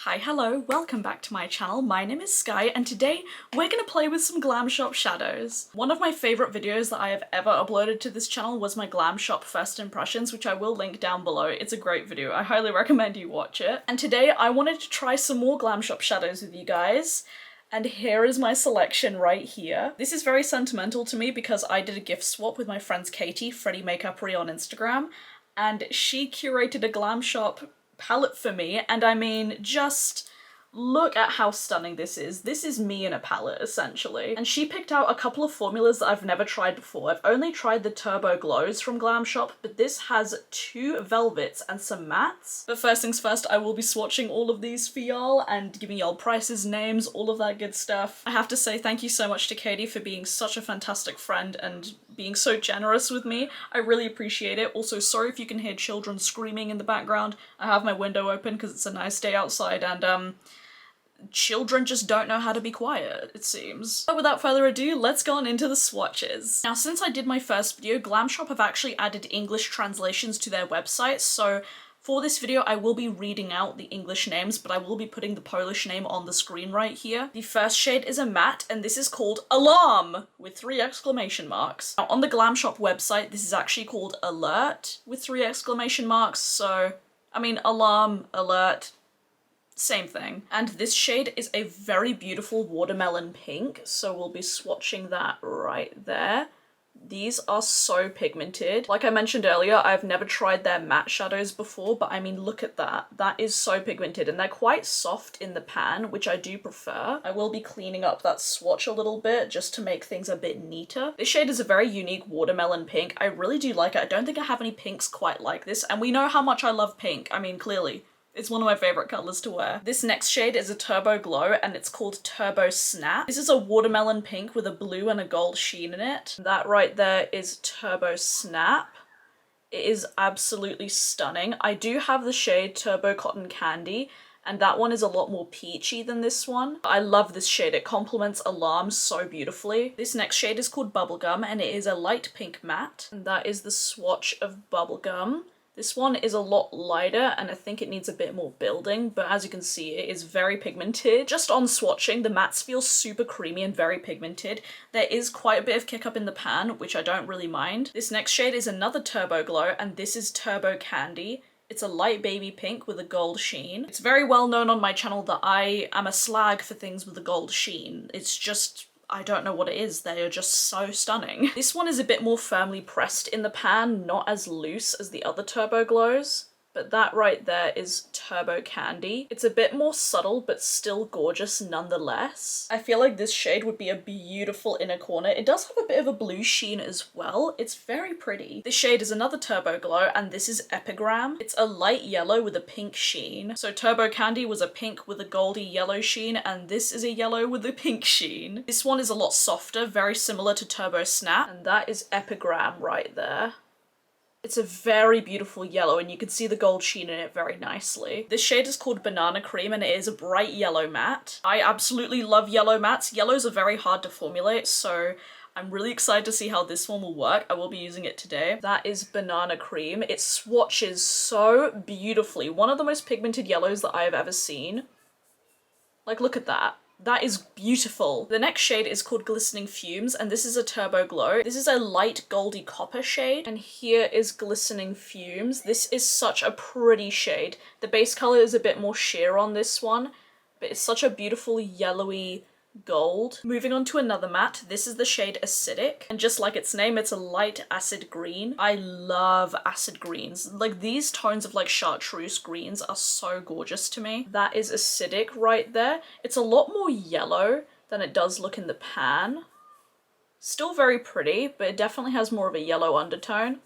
Hi, hello, welcome back to my channel. My name is Skye and today we're gonna play with some Glam Shop shadows. One of my favourite videos that I have ever uploaded to this channel was my Glam Shop first impressions, which I will link down below. It's a great video. I highly recommend you watch it. And today I wanted to try some more Glam Shop shadows with you guys. And here is my selection right here. This is very sentimental to me because I did a gift swap with my friends Katie, Freddie Makeupery on Instagram, and she curated a Glam Shop palette for me, and I mean, just look at how stunning this is. This is me in a palette, essentially. And she picked out a couple of formulas that I've never tried before. I've only tried the Turbo Glows from Glam Shop, but this has 2 velvets and some mattes. But first things first, I will be swatching all of these for y'all and giving y'all prices, names, all of that good stuff. I have to say thank you so much to Katie for being such a fantastic friend and being so generous with me. I really appreciate it. Also, sorry if you can hear children screaming in the background. I have my window open because it's a nice day outside and children just don't know how to be quiet, it seems. But without further ado, let's go on into the swatches. Now, since I did my first video, Glam Shop have actually added English translations to their website, so for this video I will be reading out the English names, but I will be putting the Polish name on the screen right here. The first shade is a matte, and this is called Alarm, with 3 exclamation marks. Now, on the Glam Shop website, this is actually called Alert, with 3 exclamation marks, so, I mean, alarm, alert, same thing. And this shade is a very beautiful watermelon pink, so we'll be swatching that right there. These are so pigmented. Like I mentioned earlier, I've never tried their matte shadows before, but I mean, look at that. That is so pigmented, and they're quite soft in the pan, which I do prefer. I will be cleaning up that swatch a little bit just to make things a bit neater. This shade is a very unique watermelon pink. I really do like it. I don't think I have any pinks quite like this, and we know how much I love pink. I mean, clearly. It's one of my favourite colours to wear. This next shade is a Turbo Glow and it's called Turbo Snap. This is a watermelon pink with a blue and a gold sheen in it. That right there is Turbo Snap. It is absolutely stunning. I do have the shade Turbo Cotton Candy, and that one is a lot more peachy than this one. I love this shade. It complements Alarm so beautifully. This next shade is called Bubblegum and it is a light pink matte. And that is the swatch of Bubblegum. This one is a lot lighter and I think it needs a bit more building, but as you can see, it is very pigmented. Just on swatching, the mattes feel super creamy and very pigmented. There is quite a bit of kick up in the pan, which I don't really mind. This next shade is another Turbo Glow, and this is Turbo Candy. It's a light baby pink with a gold sheen. It's very well known on my channel that I am a slag for things with a gold sheen. It's just, I don't know what it is, they are just so stunning. This one is a bit more firmly pressed in the pan, not as loose as the other Turbo Glows, but that right there is Turbo Candy. It's a bit more subtle, but still gorgeous nonetheless. I feel like this shade would be a beautiful inner corner. It does have a bit of a blue sheen as well. It's very pretty. This shade is another Turbo Glow, and this is Epigram. It's a light yellow with a pink sheen. So Turbo Candy was a pink with a goldy yellow sheen, and this is a yellow with a pink sheen. This one is a lot softer, very similar to Turbo Snap, and that is Epigram right there. It's a very beautiful yellow and you can see the gold sheen in it very nicely. This shade is called Banana Cream and it is a bright yellow matte. I absolutely love yellow mattes. Yellows are very hard to formulate, so I'm really excited to see how this one will work. I will be using it today. That is Banana Cream. It swatches so beautifully. One of the most pigmented yellows that I have ever seen. Like, look at that. That is beautiful. The next shade is called Glistening Fumes, and this is a Turbo Glow. This is a light goldy copper shade, and here is Glistening Fumes. This is such a pretty shade. The base color is a bit more sheer on this one, but it's such a beautiful yellowy gold. Moving on to another matte, this is the shade Acidic, and just like its name, it's a light acid green. I love acid greens. Like, these tones of like chartreuse greens are so gorgeous to me. That is Acidic right there. It's a lot more yellow than it does look in the pan. Still very pretty, but it definitely has more of a yellow undertone.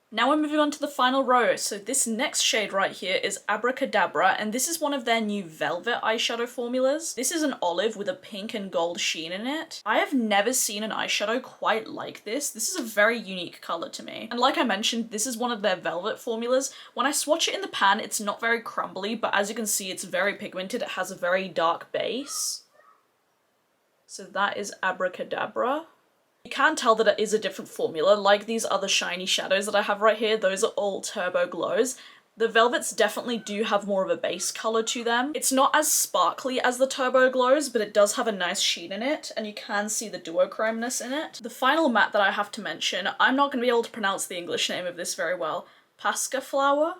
Now we're moving on to the final row. So this next shade right here is Abracadabra, and this is one of their new velvet eyeshadow formulas. This is an olive with a pink and gold sheen in it. I have never seen an eyeshadow quite like this. This is a very unique color to me. And like I mentioned, this is one of their velvet formulas. When I swatch it in the pan, it's not very crumbly, but as you can see, it's very pigmented. It has a very dark base. So that is Abracadabra. You can tell that it is a different formula, like these other shiny shadows that I have right here. Those are all Turbo Glows, The velvets definitely do have more of a base color to them. It's not as sparkly as the Turbo Glows, but it does have a nice sheen in it, and you can see the duochromeness in it. The final matte that I have to mention, I'm not going to be able to pronounce the English name of this very well. Pasca Flower?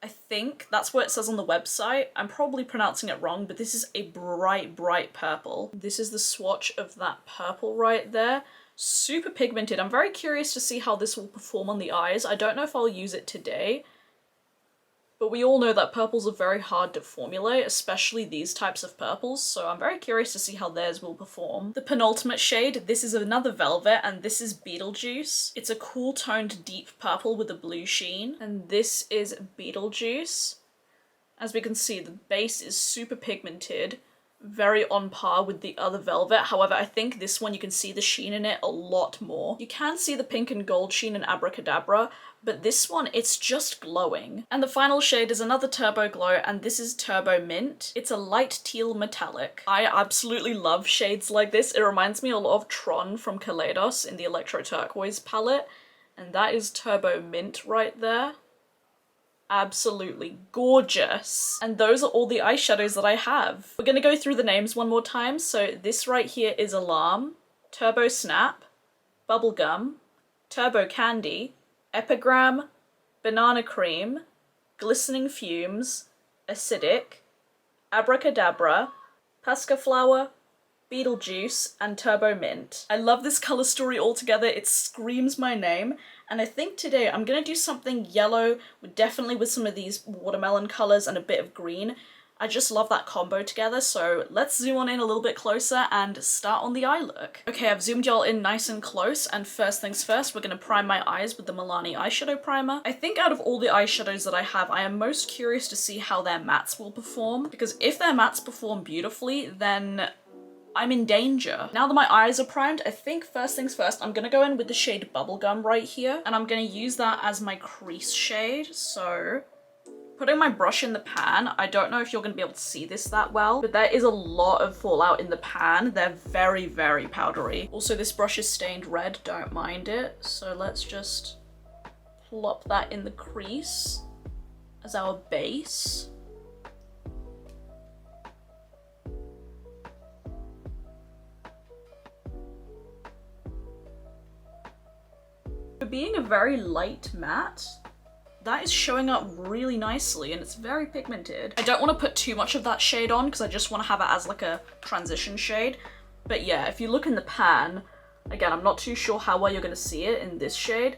I think that's what it says on the website. I'm probably pronouncing it wrong, but this is a bright, bright purple. This is the swatch of that purple right there. Super pigmented. I'm very curious to see how this will perform on the eyes. I don't know if I'll use it today, but we all know that purples are very hard to formulate, especially these types of purples, so I'm very curious to see how theirs will perform. The penultimate shade, this is another velvet, and this is Beetlejuice. It's a cool toned deep purple with a blue sheen, and this is Beetlejuice. As we can see, the base is super pigmented, very on par with the other velvet. However, I think this one you can see the sheen in it a lot more. You can see the pink and gold sheen in Abracadabra, but this one, it's just glowing. And the final shade is another Turbo Glow, and this is Turbo Mint. It's a light teal metallic. I absolutely love shades like this. It reminds me a lot of Tron from Kaleidos in the Electro Turquoise palette, and that is Turbo Mint right there. Absolutely gorgeous. And those are all the eyeshadows that I have. We're gonna go through the names one more time. So this right here is Alarm, Turbo Snap, Bubblegum, Turbo Candy, Epigram, Banana Cream, Glistening Fumes, Acidic, Abracadabra, Pasca Flower, Beetlejuice, and Turbo Mint. I love this color story altogether. It screams my name. And I think today I'm gonna do something yellow, definitely with some of these watermelon colors and a bit of green. I just love that combo together, so let's zoom on in a little bit closer and start on the eye look. Okay, I've zoomed y'all in nice and close, and first things first, we're gonna prime my eyes with the Milani eyeshadow primer. I think out of all the eyeshadows that I have, I am most curious to see how their mattes will perform, because if their mattes perform beautifully, then I'm in danger. Now that my eyes are primed, I think first things first, I'm gonna go in with the shade Bubblegum right here, and I'm gonna use that as my crease shade. So putting my brush in the pan, I don't know if you're gonna be able to see this that well, but there is a lot of fallout in the pan. They're very, very powdery. Also, this brush is stained red, don't mind it. So let's just plop that in the crease as our base. For being a very light matte, that is showing up really nicely, and it's very pigmented. I don't want to put too much of that shade on because I just want to have it as like a transition shade. But yeah, if you look in the pan, again, I'm not too sure how well you're going to see it in this shade.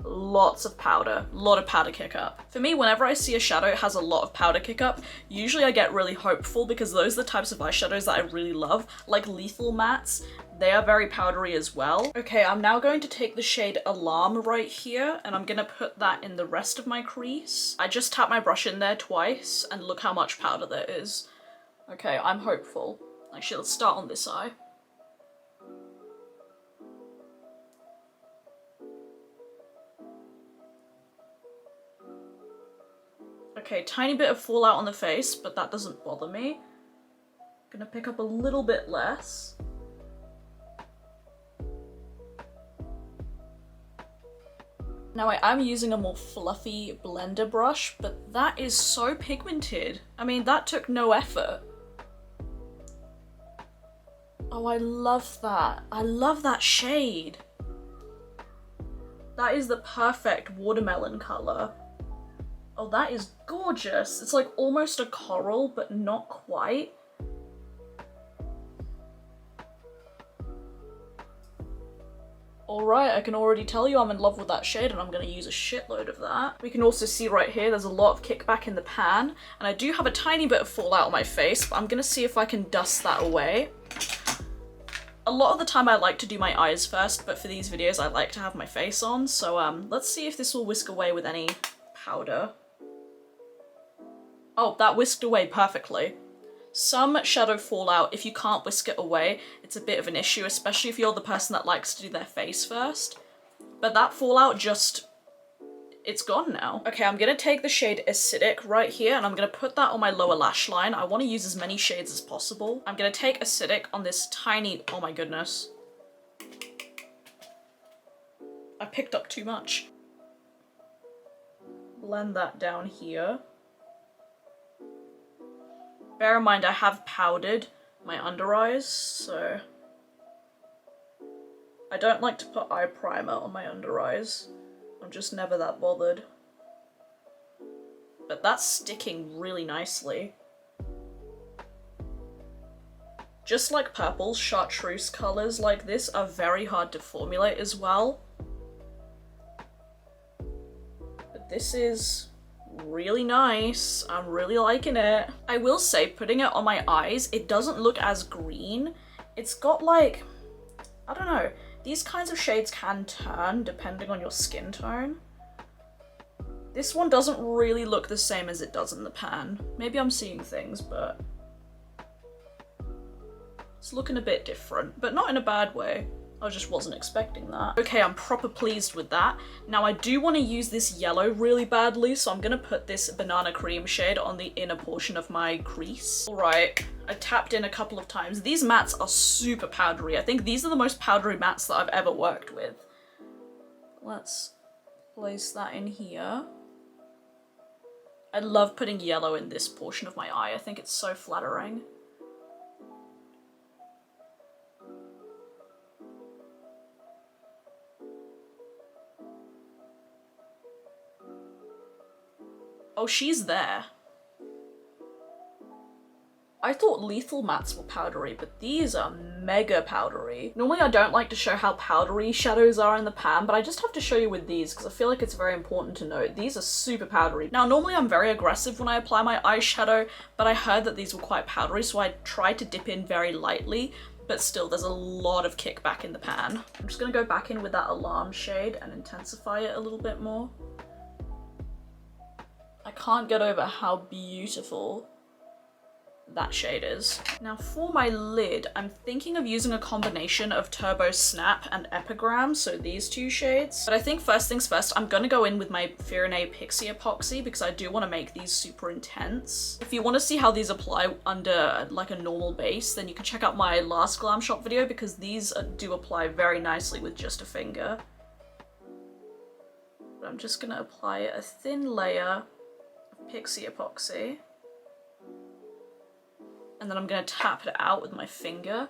Lots of powder, a lot of powder kick up. For me, whenever I see a shadow it has a lot of powder kick up, usually I get really hopeful because those are the types of eyeshadows that I really love, like Lethal mattes. They are very powdery as well. Okay, I'm now going to take the shade Alarm right here, and I'm gonna put that in the rest of my crease. I just tapped my brush in there twice, and look how much powder there is. Okay, I'm hopeful. Actually, let's start on this eye. Okay, tiny bit of fallout on the face, but that doesn't bother me. Gonna pick up a little bit less. Now I am using a more fluffy blender brush, but that is so pigmented. I mean, that took no effort. Oh, I love that. I love that shade. That is the perfect watermelon color. Oh, that is gorgeous. It's like almost a coral, but not quite. Alright, I can already tell you I'm in love with that shade, and I'm going to use a shitload of that. We can also see right here there's a lot of kickback in the pan, and I do have a tiny bit of fallout on my face, but I'm going to see if I can dust that away. A lot of the time I like to do my eyes first, but for these videos I like to have my face on, so let's see if this will whisk away with any powder. Oh, that whisked away perfectly. Some shadow fallout, if you can't whisk it away, it's a bit of an issue, especially if you're the person that likes to do their face first. But that fallout just, it's gone now. Okay, I'm gonna take the shade Acidic right here, and I'm gonna put that on my lower lash line. I want to use as many shades as possible. I'm gonna take Acidic on this tiny, oh my goodness. I picked up too much. blend that down here. Bear in mind I have powdered my under eyes, so I don't like to put eye primer on my under eyes. I'm just never that bothered. But that's sticking really nicely. Just like purples, chartreuse colours like this are very hard to formulate as well. But this is really nice. I'm really liking it. I will say, putting it on my eyes, it doesn't look as green. It's got like, I don't know, these kinds of shades can turn depending on your skin tone. This one doesn't really look the same as it does in the pan. Maybe I'm seeing things, but it's looking a bit different, but not in a bad way. I just wasn't expecting that. Okay, I'm proper pleased with that. Now I do want to use this yellow really badly, so I'm gonna put this banana cream shade on the inner portion of my crease. All right, I tapped in a couple of times. These mattes are super powdery. I think these are the most powdery mattes that I've ever worked with. Let's place that in here. I love putting yellow in this portion of my eye. I think it's so flattering. Oh, she's there. I thought lethal mattes were powdery, but these are mega powdery. Normally I don't like to show how powdery shadows are in the pan, but I just have to show you with these because I feel like it's very important to note. These are super powdery. Now, normally I'm very aggressive when I apply my eyeshadow, but I heard that these were quite powdery, so I tried to dip in very lightly, but still there's a lot of kickback in the pan. I'm just gonna go back in with that alarm shade and intensify it a little bit more. I can't get over how beautiful that shade is. Now for my lid, I'm thinking of using a combination of Turbo Snap and Epigram, so these two shades. But I think first things first, I'm gonna go in with my Fenty Pixie Epoxy because I do want to make these super intense. If you want to see how these apply under like a normal base, then you can check out my last Glam Shop video because these do apply very nicely with just a finger. But I'm just gonna apply a thin layer Pixie Epoxy, and then I'm going to tap it out with my finger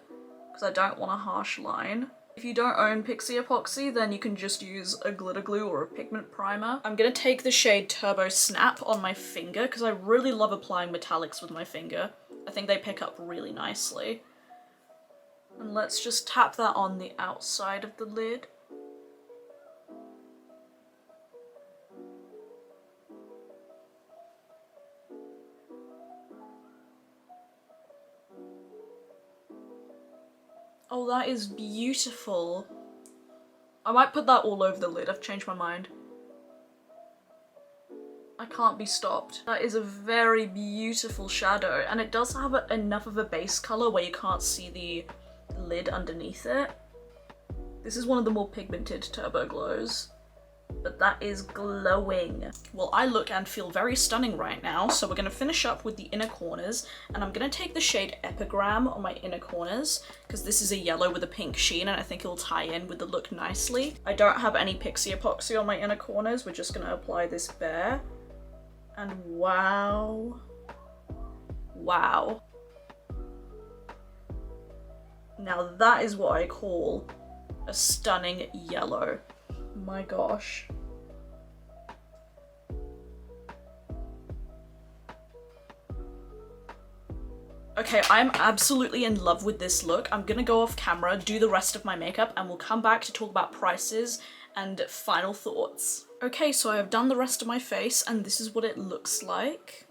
because I don't want a harsh line. If you don't own Pixie Epoxy, then you can just use a glitter glue or a pigment primer. I'm going to take the shade Turbo Snap on my finger because I really love applying metallics with my finger. I think they pick up really nicely. And let's just tap that on the outside of the lid. Oh, that is beautiful. I might put that all over the lid. I've changed my mind. I can't be stopped. That is a very beautiful shadow, and it does have enough of a base color where you can't see the lid underneath it. This is one of the more pigmented Turbo Glows, but that is glowing. Well, I look and feel very stunning right now, so we're gonna finish up with the inner corners, and I'm gonna take the shade Epigram on my inner corners, because this is a yellow with a pink sheen, and I think it'll tie in with the look nicely. I don't have any Pixie Epoxy on my inner corners, we're just gonna apply this bare, and wow. Wow. Now that is what I call a stunning yellow. My gosh. Okay, I'm absolutely in love with this look. I'm gonna go off camera, do the rest of my makeup, and we'll come back to talk about prices and final thoughts. Okay, so I have done the rest of my face, and this is what it looks like.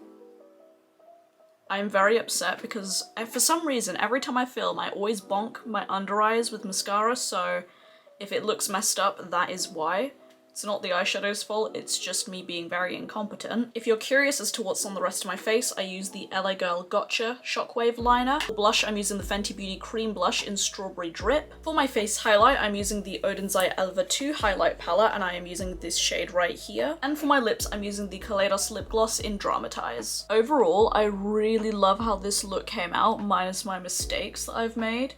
I'm very upset because for some reason, every time I film, I always bonk my under eyes with mascara, so if it looks messed up, that is why. It's not the eyeshadow's fault, it's just me being very incompetent. If you're curious as to what's on the rest of my face, I use the LA Girl Gotcha Shockwave liner. For blush, I'm using the Fenty Beauty Cream Blush in Strawberry Drip. For my face highlight, I'm using the Oden Alva 2 highlight palette, and I am using this shade right here. And for my lips, I'm using the Kaleidos lip gloss in Dramatize. Overall, I really love how this look came out, minus my mistakes that I've made.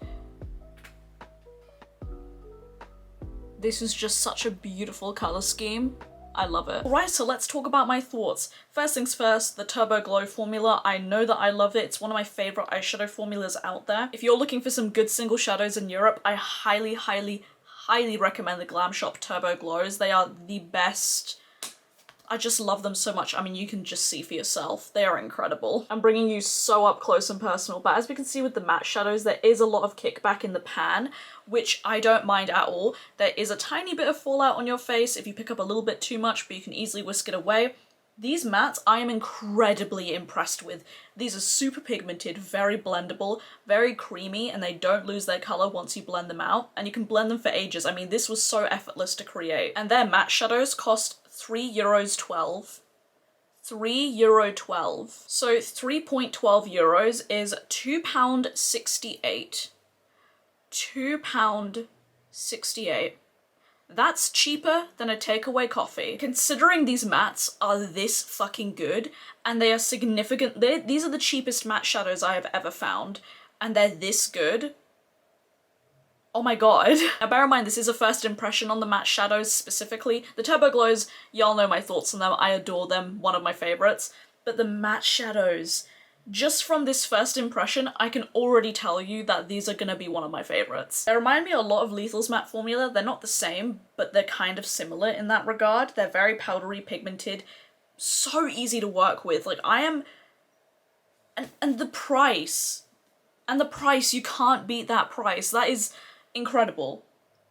This is just such a beautiful color scheme. I love it. Alright, so let's talk about my thoughts. First things first, the Turbo Glow formula. I know that I love it. It's one of my favorite eyeshadow formulas out there. If you're looking for some good single shadows in Europe, I highly, highly, highly recommend the Glam Shop Turbo Glows. They are the best. I just love them so much. I mean, you can just see for yourself. They are incredible. I'm bringing you so up close and personal, but as we can see with the matte shadows, there is a lot of kickback in the pan, which I don't mind at all. There is a tiny bit of fallout on your face if you pick up a little bit too much, but you can easily whisk it away. These mattes I am incredibly impressed with. These are super pigmented, very blendable, very creamy, and they don't lose their color once you blend them out. And you can blend them for ages. I mean, this was so effortless to create. And their matte shadows cost €3.12. €3.12. So 3.12 euros is £2.68. £2.68. That's cheaper than a takeaway coffee. Considering these mattes are this fucking good, and they are significant, these are the cheapest matte shadows I have ever found, and they're this good. Oh my god. Now bear in mind, this is a first impression on the matte shadows specifically. The Turbo Glows, y'all know my thoughts on them. I adore them, one of my favorites. But the matte shadows, just from this first impression, I can already tell you that these are gonna be one of my favorites. They remind me a lot of Lethal's matte formula. They're not the same, but they're kind of similar in that regard. They're very powdery, pigmented, so easy to work with. Like, I am... And the price. And the price, you can't beat that price. That is incredible.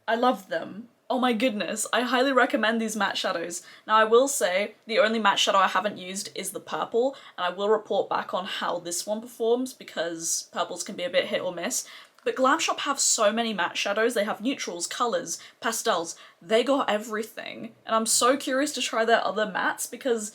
I love them. Oh my goodness, I highly recommend these matte shadows. Now I will say, the only matte shadow I haven't used is the purple, and I will report back on how this one performs because purples can be a bit hit or miss. But Glam Shop have so many matte shadows. They have neutrals, colours, pastels. They got everything. And I'm so curious to try their other mattes because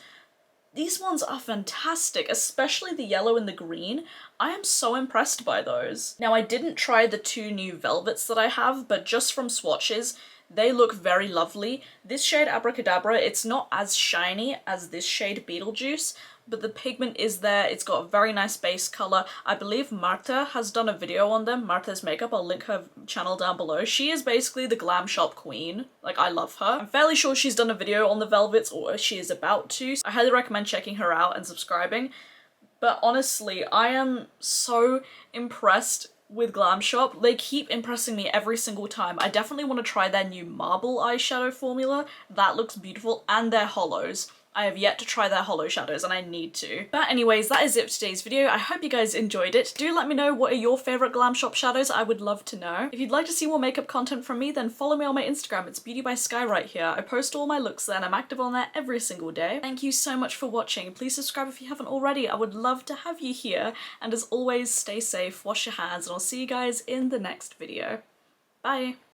these ones are fantastic, especially the yellow and the green. I am so impressed by those. Now I didn't try the two new velvets that I have, but just from swatches, they look very lovely. This shade Abracadabra, it's not as shiny as this shade Beetlejuice, but the pigment is there. It's got a very nice base color. I believe Marta has done a video on them, Marta's Makeup. I'll link her channel down below. She is basically the Glam Shop queen. Like, I love her. I'm fairly sure she's done a video on the velvets, or she is about to. I highly recommend checking her out and subscribing. But honestly, I am so impressed with Glam Shop. They keep impressing me every single time. I definitely want to try their new marble eyeshadow formula. That looks beautiful, and their hollows. I have yet to try their hollow shadows and I need to. But anyways, that is it for today's video. I hope you guys enjoyed it. Do let me know what are your favourite Glam Shop shadows. I would love to know. If you'd like to see more makeup content from me, then follow me on my Instagram. It's Beauty by Skye right here. I post all my looks there and I'm active on there every single day. Thank you so much for watching. Please subscribe if you haven't already. I would love to have you here. And as always, stay safe, wash your hands, and I'll see you guys in the next video. Bye!